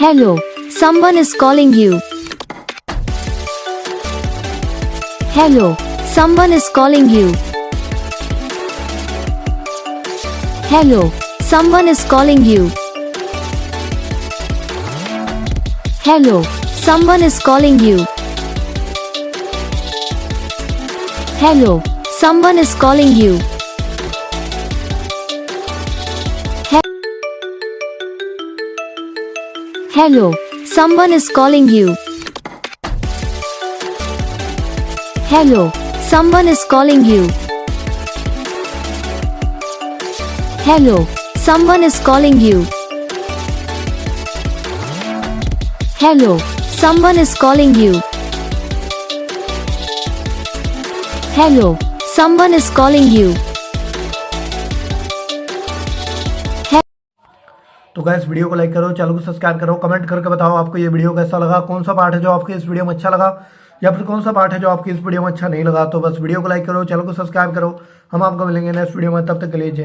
Hello, someone is calling you. Hello, someone is calling you. Hello, someone is calling you. Hello, someone is calling you. Hello, someone is calling you. Hello, someone is calling you. Hello, someone is calling you. Hello, someone is calling you. Hello, someone is calling you. Hello, someone is calling you. तो guys video को like करो, channel को subscribe करो, comment करके बताओ आपको ये video कैसा लगा, कौन सा पार्ट है जो आपके इस वीडियो में अच्छा लगा या फिर कौन सा पार्ट है जो आपकी इस वीडियो में अच्छा नहीं लगा। तो बस वीडियो को लाइक करो, चैनल को सब्सक्राइब करो। हम आपको मिलेंगे नेक्स्ट वीडियो में, तब तक के लिए जय।